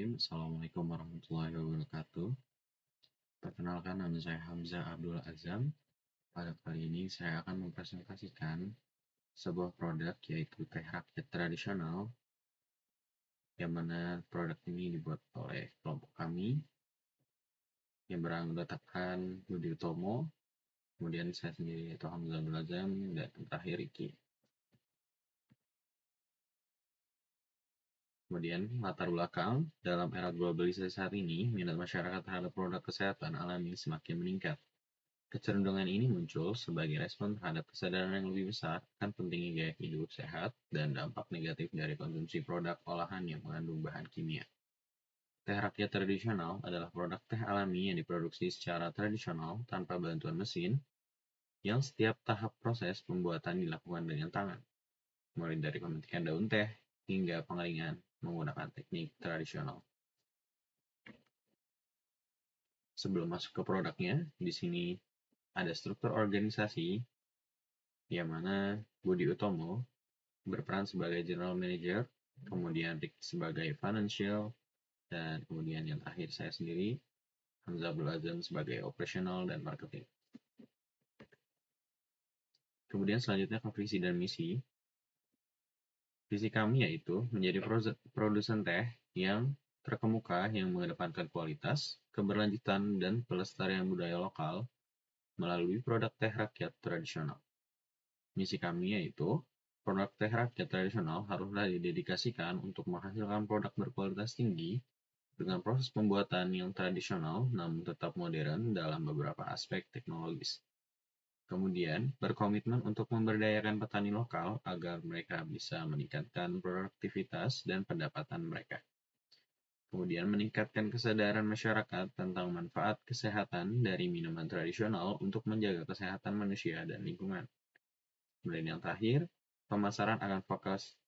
Bismillahirrahmanirrahim. Assalamualaikum warahmatullahi wabarakatuh. Perkenalkan, nama saya Hamzah Abdul Azam. Pada kali ini saya akan mempresentasikan sebuah produk yaitu teh rakyat tradisional, yang mana produk ini dibuat oleh kelompok kami yang beranggotakan Budi Utomo, kemudian saya sendiri yaitu Hamzah Abdul Azam, dan terakhir Iki. Kemudian latar belakang, dalam era globalisasi saat ini, minat masyarakat terhadap produk kesehatan alami semakin meningkat. Kecenderungan ini muncul sebagai respon terhadap kesadaran yang lebih besar akan pentingnya gaya hidup sehat dan dampak negatif dari konsumsi produk olahan yang mengandung bahan kimia. Teh rakyat tradisional adalah produk teh alami yang diproduksi secara tradisional tanpa bantuan mesin, yang setiap tahap proses pembuatan dilakukan dengan tangan, mulai dari pemetikan daun teh hingga pengeringan menggunakan teknik tradisional. Sebelum masuk ke produknya, di sini ada struktur organisasi yang mana Budi Utomo berperan sebagai General Manager, kemudian Rick sebagai Financial, dan kemudian yang terakhir saya sendiri, Hamzah Abdul Azam sebagai Operational dan Marketing. Kemudian selanjutnya ke visi dan misi. Visi kami yaitu menjadi produsen teh yang terkemuka yang mengedepankan kualitas, keberlanjutan, dan pelestarian budaya lokal melalui produk teh rakyat tradisional. Misi kami yaitu produk teh rakyat tradisional haruslah didedikasikan untuk menghasilkan produk berkualitas tinggi dengan proses pembuatan yang tradisional namun tetap modern dalam beberapa aspek teknologis. Kemudian, berkomitmen untuk memberdayakan petani lokal agar mereka bisa meningkatkan produktivitas dan pendapatan mereka. Kemudian, meningkatkan kesadaran masyarakat tentang manfaat kesehatan dari minuman tradisional untuk menjaga kesehatan manusia dan lingkungan. Kemudian yang terakhir, pemasaran akan fokus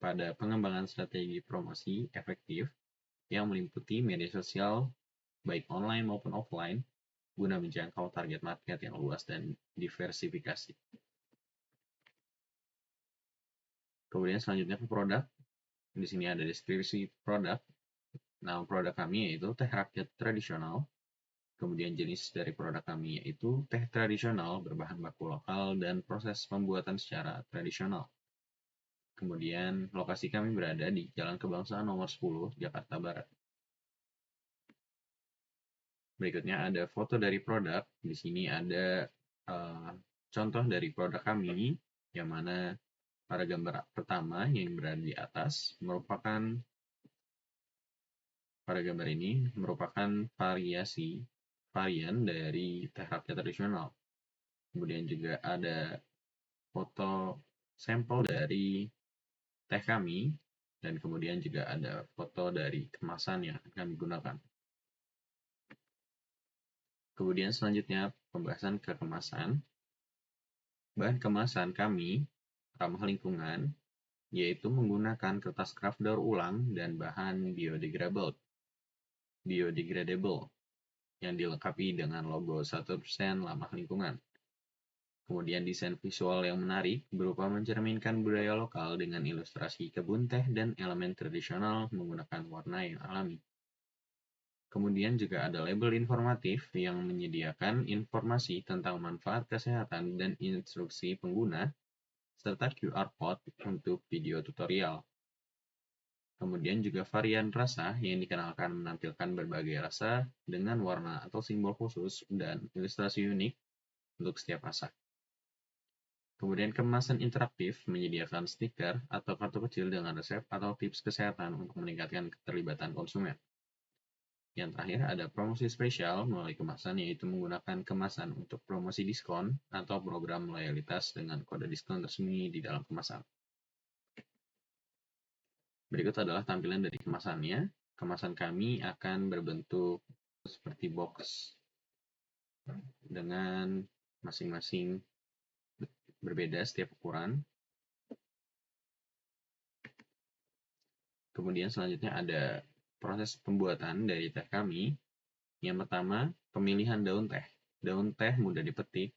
pada pengembangan strategi promosi efektif yang meliputi media sosial, baik online maupun offline, guna menjangkau target market yang luas dan diversifikasi. Kemudian selanjutnya ke produk. Di sini ada deskripsi produk. Nama produk kami yaitu teh rakyat tradisional. Kemudian jenis dari produk kami yaitu teh tradisional berbahan baku lokal dan proses pembuatan secara tradisional. Kemudian lokasi kami berada di Jalan Kebangsaan nomor 10, Jakarta Barat. Berikutnya ada foto dari produk. Di sini ada contoh dari produk kami, yang mana pada gambar pertama yang berada di atas merupakan varian dari teh rakyat tradisional. Kemudian juga ada foto sampel dari teh kami, dan kemudian juga ada foto dari kemasan yang akan kami gunakan. Kemudian selanjutnya pembahasan ke kemasan. Bahan kemasan kami ramah lingkungan, yaitu menggunakan kertas kraft daur ulang dan bahan biodegradable yang dilengkapi dengan logo 1% ramah lingkungan. Kemudian desain visual yang menarik berupa mencerminkan budaya lokal dengan ilustrasi kebun teh dan elemen tradisional menggunakan warna yang alami. Kemudian juga ada label informatif yang menyediakan informasi tentang manfaat kesehatan dan instruksi pengguna, serta QR Code untuk video tutorial. Kemudian juga varian rasa yang dikenalkan menampilkan berbagai rasa dengan warna atau simbol khusus dan ilustrasi unik untuk setiap rasa. Kemudian kemasan interaktif menyediakan stiker atau kartu kecil dengan resep atau tips kesehatan untuk meningkatkan keterlibatan konsumen. Yang terakhir ada promosi spesial melalui kemasan, yaitu menggunakan kemasan untuk promosi diskon atau program loyalitas dengan kode diskon tersembunyi di dalam kemasan. Berikut adalah tampilan dari kemasannya. Kemasan kami akan berbentuk seperti box dengan masing-masing berbeda setiap ukuran. Kemudian selanjutnya ada proses pembuatan dari teh kami. Yang pertama, pemilihan daun teh. Daun teh mudah dipetik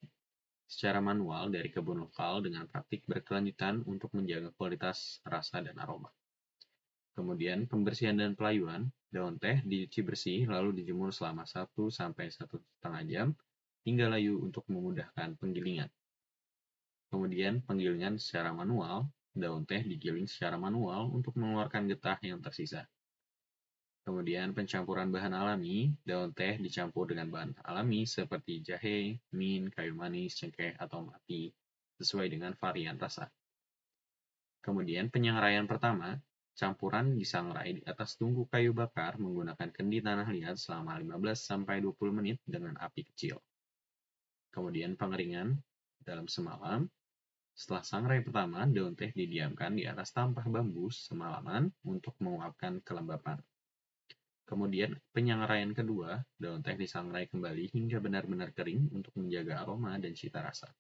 secara manual dari kebun lokal dengan praktik berkelanjutan untuk menjaga kualitas, rasa, dan aroma. Kemudian pembersihan dan pelayuan, daun teh dicuci bersih lalu dijemur selama 1 sampai 1,5 jam hingga layu untuk memudahkan penggilingan. Kemudian penggilingan secara manual, daun teh digiling secara manual untuk mengeluarkan getah yang tersisa. Kemudian pencampuran bahan alami, daun teh dicampur dengan bahan alami seperti jahe, mint, kayu manis, cengkeh, atau mati, sesuai dengan varian rasa. Kemudian penyangraian pertama, campuran disangrai di atas tungku kayu bakar menggunakan kendi tanah liat selama 15-20 menit dengan api kecil. Kemudian pengeringan dalam semalam. Setelah sangrai pertama, daun teh didiamkan di atas tampah bambu semalaman untuk menguapkan kelembapan. Kemudian penyangraian kedua, daun teh disangrai kembali hingga benar-benar kering untuk menjaga aroma dan cita rasa.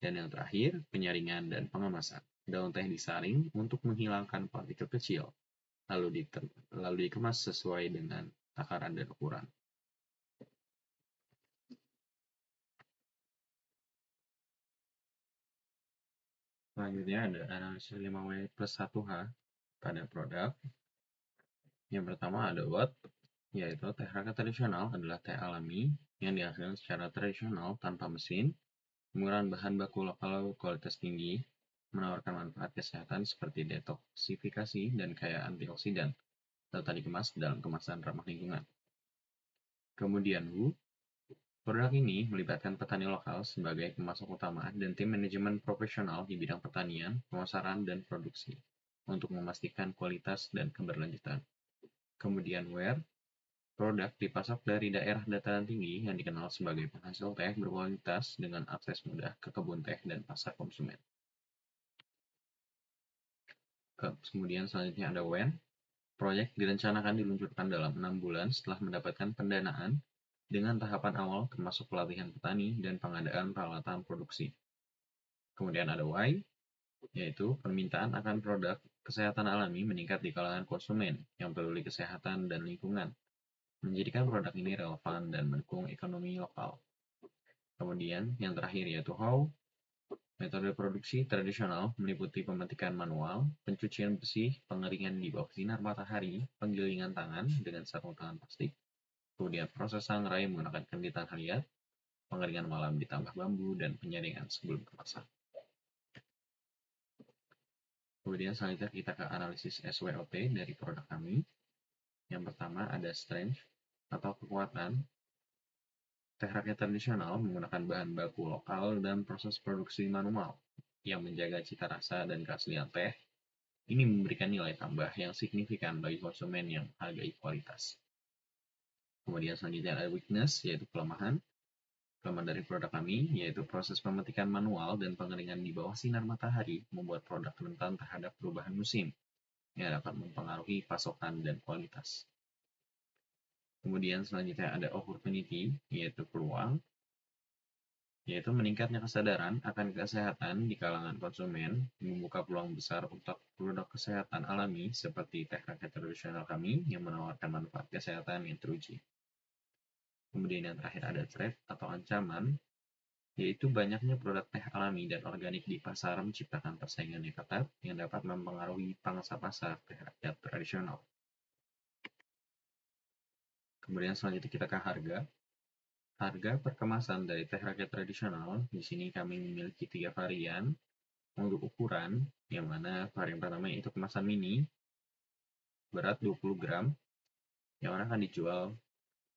Dan yang terakhir, penyaringan dan pengemasan. Daun teh disaring untuk menghilangkan partikel kecil, lalu dikemas sesuai dengan takaran dan ukuran. Selanjutnya ada analisis 5W plus 1H pada produk. Yang pertama ada what, yaitu teh rakyat tradisional adalah teh alami yang dihasilkan secara tradisional tanpa mesin, menggunakan bahan baku lokal kualitas tinggi, menawarkan manfaat kesehatan seperti detoksifikasi dan kaya antioksidan, serta dikemas dalam kemasan ramah lingkungan. Kemudian produk ini melibatkan petani lokal sebagai pemasok utama dan tim manajemen profesional di bidang pertanian, pemasaran, dan produksi untuk memastikan kualitas dan keberlanjutan. Kemudian where, produk dipasok dari daerah dataran tinggi yang dikenal sebagai penghasil teh berkualitas dengan akses mudah ke kebun teh dan pasar konsumen. Kemudian selanjutnya ada when. Proyek direncanakan diluncurkan dalam 6 bulan setelah mendapatkan pendanaan dengan tahapan awal termasuk pelatihan petani dan pengadaan peralatan produksi. Kemudian ada why, yaitu permintaan akan produk kesehatan alami meningkat di kalangan konsumen yang peduli kesehatan dan lingkungan, menjadikan produk ini relevan dan mendukung ekonomi lokal. Kemudian yang terakhir yaitu how. Metode produksi tradisional meliputi pemetikan manual, pencucian bersih, pengeringan di bawah sinar matahari, penggilingan tangan dengan sarung tangan plastik, kemudian proses sangrai menggunakan kendi tanah liat, pengeringan malam ditambah bambu, dan penyaringan sebelum kemasan. Kemudian selanjutnya kita ke analisis SWOT dari produk kami. Yang pertama ada strength atau kekuatan. Teh rakyat tradisional menggunakan bahan baku lokal dan proses produksi manual yang menjaga cita rasa dan keaslian teh. Ini memberikan nilai tambah yang signifikan bagi konsumen yang menghargai kualitas. Kemudian selanjutnya ada weakness, yaitu kelemahan. Kelemahan dari produk kami, yaitu proses pemetikan manual dan pengeringan di bawah sinar matahari membuat produk rentan terhadap perubahan musim yang dapat mempengaruhi pasokan dan kualitas. Kemudian selanjutnya ada opportunity, yaitu peluang, yaitu meningkatnya kesadaran akan kesehatan di kalangan konsumen, membuka peluang besar untuk produk kesehatan alami seperti teh rakyat tradisional kami yang menawarkan manfaat kesehatan yang teruji. Kemudian yang terakhir ada threat atau ancaman, yaitu banyaknya produk teh alami dan organik di pasar menciptakan persaingan yang ketat yang dapat mempengaruhi pangsa pasar teh rakyat tradisional. Kemudian selanjutnya kita ke harga. Harga per kemasan dari teh rakyat tradisional, di sini kami memiliki 3 varian untuk ukuran, yang mana varian pertama yaitu kemasan mini, berat 20 gram, yang mana akan dijual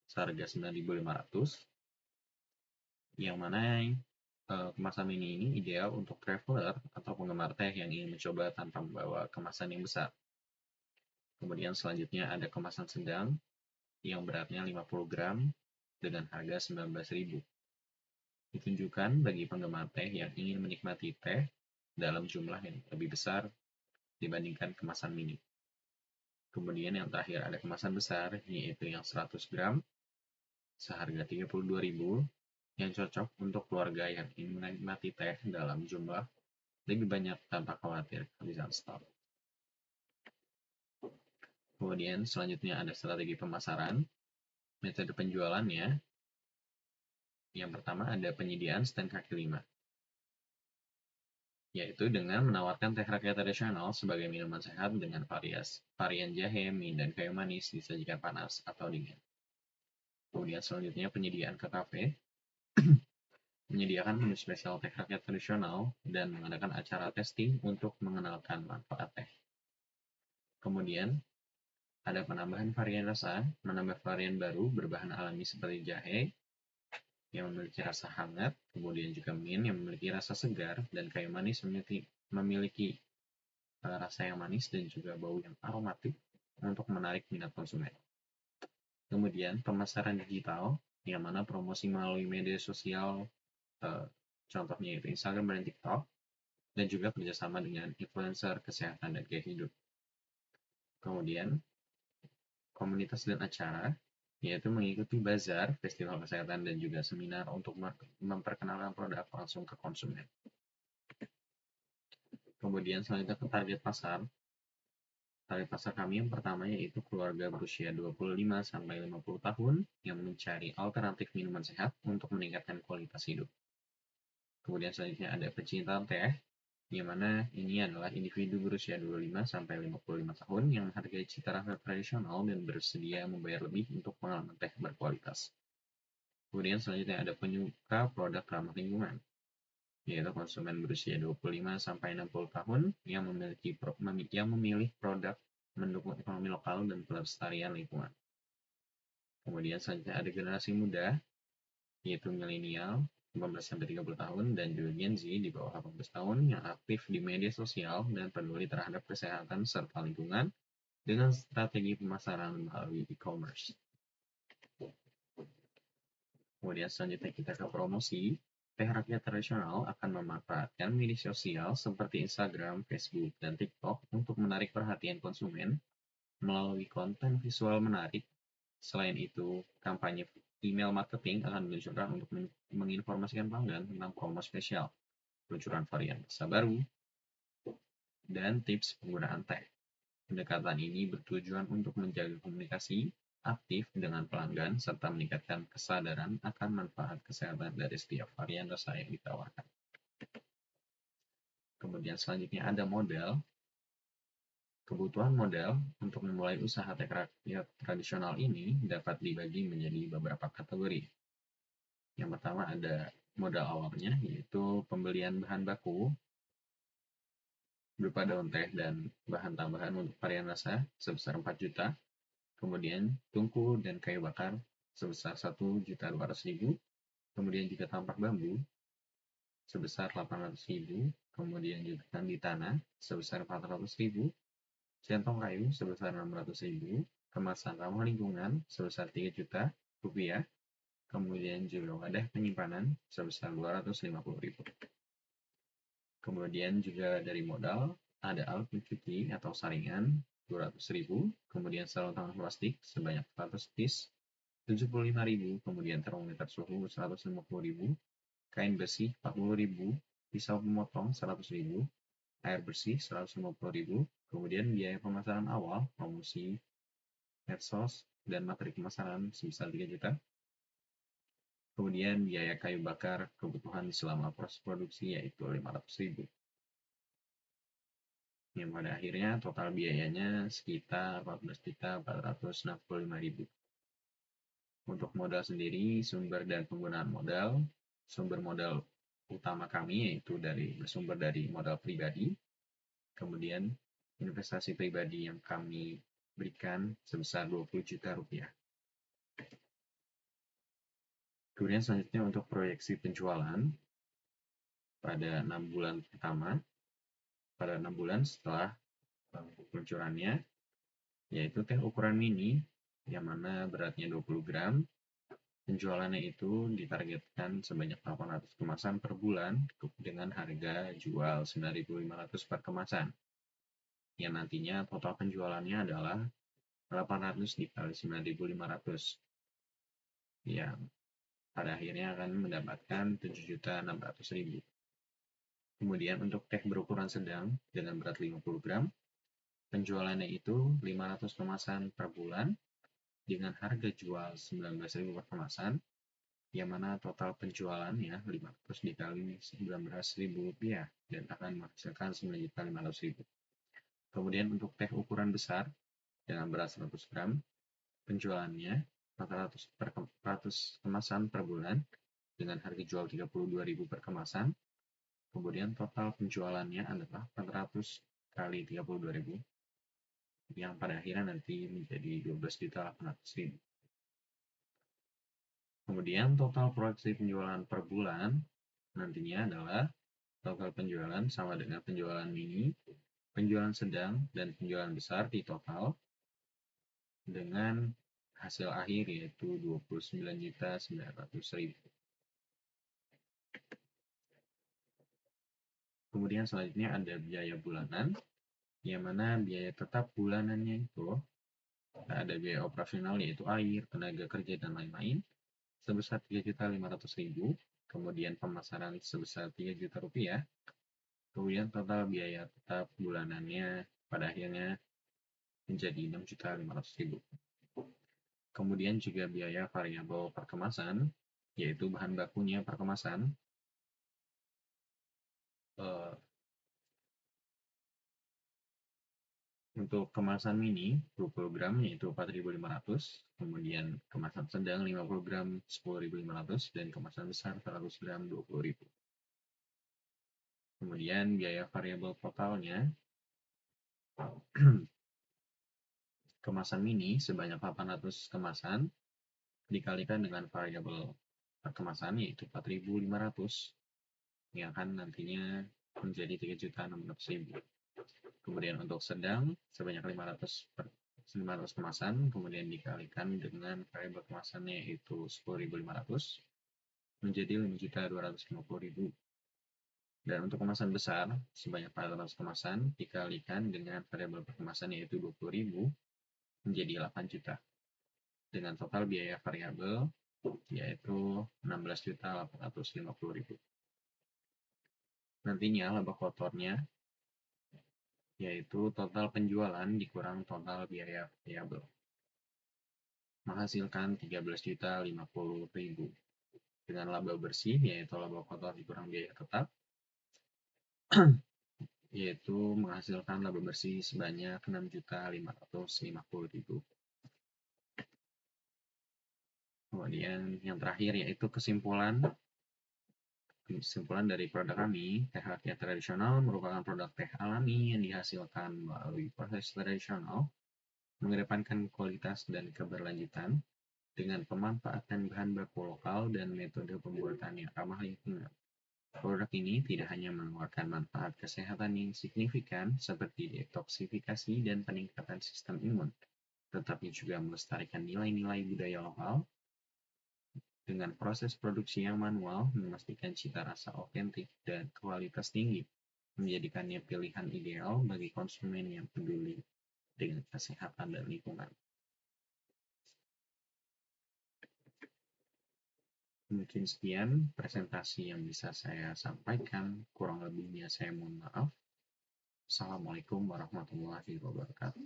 seharga 9.500, yang mana kemasan mini ini ideal untuk traveler atau penggemar teh yang ingin mencoba tanpa membawa kemasan yang besar. Kemudian selanjutnya ada kemasan sedang, yang beratnya 50 gram, dengan harga 19.000. Ditunjukkan bagi penggemar teh yang ingin menikmati teh dalam jumlah yang lebih besar dibandingkan kemasan mini. Kemudian yang terakhir ada kemasan besar, yaitu yang 100 gram, seharga 32.000, yang cocok untuk keluarga yang ingin menikmati teh dalam jumlah lebih banyak tanpa khawatir kehabisan stok. Kemudian selanjutnya ada strategi pemasaran. Metode penjualannya, yang pertama ada penyediaan stand kaki lima. yaitu dengan menawarkan teh rakyat tradisional sebagai minuman sehat dengan varian jahe, mint, dan kayu manis disajikan panas atau dingin. Kemudian selanjutnya penyediaan ke kafe, menyediakan menu spesial teh rakyat tradisional dan mengadakan acara testing untuk mengenalkan manfaat teh. Kemudian ada penambahan varian rasa, menambah varian baru berbahan alami seperti jahe yang memiliki rasa hangat, kemudian juga mint yang memiliki rasa segar, dan kayu manis memiliki rasa yang manis dan juga bau yang aromatik untuk menarik minat konsumen. Kemudian pemasaran digital, yang mana promosi melalui media sosial, contohnya itu Instagram dan TikTok, dan juga kerjasama dengan influencer kesehatan dan gaya hidup. Kemudian komunitas dan acara, yaitu mengikuti bazar, festival kesehatan, dan juga seminar untuk memperkenalkan produk langsung ke konsumen. Kemudian selanjutnya ke target pasar. Target pasar kami yang pertama yaitu keluarga berusia 25-50 tahun yang mencari alternatif minuman sehat untuk meningkatkan kualitas hidup. Kemudian selanjutnya ada pecinta teh, di mana ini adalah individu berusia 25-55 tahun yang menghargai cita rasa tradisional dan bersedia membayar lebih untuk pengalaman teh berkualitas. Kemudian selanjutnya ada penyuka produk ramah lingkungan, yaitu konsumen berusia 25-60 tahun yang memilih produk mendukung ekonomi lokal dan pelestarian lingkungan. Kemudian selanjutnya ada generasi muda, yaitu milenial 15-30 tahun dan juga Gen Z di bawah 18 tahun yang aktif di media sosial dan peduli terhadap kesehatan serta lingkungan dengan strategi pemasaran melalui e-commerce. Kemudian selanjutnya kita ke promosi. Teh rakyat tradisional akan memanfaatkan media sosial seperti Instagram, Facebook, dan TikTok untuk menarik perhatian konsumen melalui konten visual menarik. Selain itu, kampanye email marketing akan diluncurkan untuk menginformasikan pelanggan tentang promo spesial, peluncuran varian rasa baru, dan tips penggunaan teh. Pendekatan ini bertujuan untuk menjaga komunikasi aktif dengan pelanggan serta meningkatkan kesadaran akan manfaat kesehatan dari setiap varian rasa yang ditawarkan. Kemudian selanjutnya ada modal. Kebutuhan modal untuk memulai usaha teh rakyat tradisional ini dapat dibagi menjadi beberapa kategori. Yang pertama ada modal awalnya, yaitu pembelian bahan baku berupa daun teh dan bahan tambahan untuk varian rasa sebesar 4 juta. Kemudian tungku dan kayu bakar sebesar 1.200.000. Kemudian juga tampak bambu sebesar 800.000. Kemudian juga kandi tanah sebesar 400.000. Centong kayu sebesar 600.000, kemasan ramah lingkungan sebesar 3 juta rupiah, kemudian juga wadah penyimpanan sebesar 250.000. Kemudian juga dari modal ada alat pencuci atau saringan 200.000, kemudian sarung tangan plastik sebanyak 100 piece 75.000, kemudian termometer suhu 150.000, kain bersih 40.000, pisau pemotong 100.000, air bersih 150.000, kemudian biaya pemasaran awal, promosi, medsos, dan materi pemasaran sebesar 3 juta. Kemudian biaya kayu bakar kebutuhan selama proses produksi yaitu 500.000. Yang pada akhirnya total biayanya sekitar 14.465.000. Untuk modal sendiri, sumber dan penggunaan modal, sumber modal utama kami yaitu bersumber dari modal pribadi, kemudian investasi pribadi yang kami berikan sebesar 20 juta rupiah. Kemudian selanjutnya untuk proyeksi penjualan pada 6 bulan pertama, pada 6 bulan setelah peluncurannya, yaitu teh ukuran mini yang mana beratnya 20 gram, penjualannya itu ditargetkan sebanyak 800 kemasan per bulan dengan harga jual 9.500 per kemasan. Yang nantinya total penjualannya adalah 800 dikali 9.500. Yang pada akhirnya akan mendapatkan 7.600.000. Kemudian untuk teh berukuran sedang dengan berat 50 gram, penjualannya itu 500 kemasan per bulan dengan harga jual 19.000 per kemasan. yang mana total penjualannya 500 dikali 19.000 rupiah dan akan menghasilkan 9.500.000. Kemudian untuk teh ukuran besar dengan berat 100 gram, penjualannya 400 kemasan per bulan dengan harga jual 32.000 per kemasan. Kemudian total penjualannya adalah 400 kali 32.000 yang pada akhirnya nanti menjadi 12.800.000. Kemudian total proyeksi penjualan per bulan nantinya adalah total penjualan sama dengan penjualan mini, penjualan sedang, dan penjualan besar di total dengan hasil akhir yaitu 29.900.000. Kemudian selanjutnya ada biaya bulanan, yang mana biaya tetap bulanannya itu ada biaya operasional yaitu air, tenaga kerja, dan lain-lain sebesar 3.500.000, kemudian pemasaran sebesar 3 juta rupiah, kemudian total biaya tetap bulanannya pada akhirnya menjadi 6.500.000. Kemudian juga biaya variabel perkemasan, yaitu bahan bakunya perkemasan. Untuk kemasan mini 20 gram yaitu 4.500, kemudian kemasan sedang 50 gram 10.500, dan kemasan besar 100 gram 20.000. Kemudian biaya variabel totalnya kemasan mini sebanyak 800 kemasan dikalikan dengan variabel perkemasan yaitu 4.500 yang akan nantinya menjadi 3.600.000. Kemudian untuk sedang sebanyak 500 kemasan, kemudian dikalikan dengan variabel kemasannya yaitu 10.500 menjadi 5.250.000. Dan untuk kemasan besar sebanyak 400 kemasan dikalikan dengan variabel kemasan yaitu 20.000 menjadi 8 juta. Dengan total biaya variabel yaitu 16.850.000. Nantinya laba kotornya yaitu total penjualan dikurang total biaya variabel, menghasilkan 13.050.000. Dengan laba bersih, yaitu laba kotor dikurang biaya tetap, yaitu menghasilkan laba bersih sebanyak 6.550.000. Kemudian yang terakhir yaitu kesimpulan dari produk kami. Teh rakyat tradisional merupakan produk teh alami yang dihasilkan melalui proses tradisional, mengedepankan kualitas dan keberlanjutan dengan pemanfaatan bahan baku lokal dan metode pembuatan yang ramah lingkungan. Produk ini tidak hanya mengeluarkan manfaat kesehatan yang signifikan seperti detoksifikasi dan peningkatan sistem imun, tetapi juga melestarikan nilai-nilai budaya lokal dengan proses produksi yang manual, memastikan cita rasa otentik dan kualitas tinggi, menjadikannya pilihan ideal bagi konsumen yang peduli dengan kesehatan dan lingkungan. Mungkin sekian presentasi yang bisa saya sampaikan, kurang lebihnya saya mohon maaf. Assalamualaikum warahmatullahi wabarakatuh.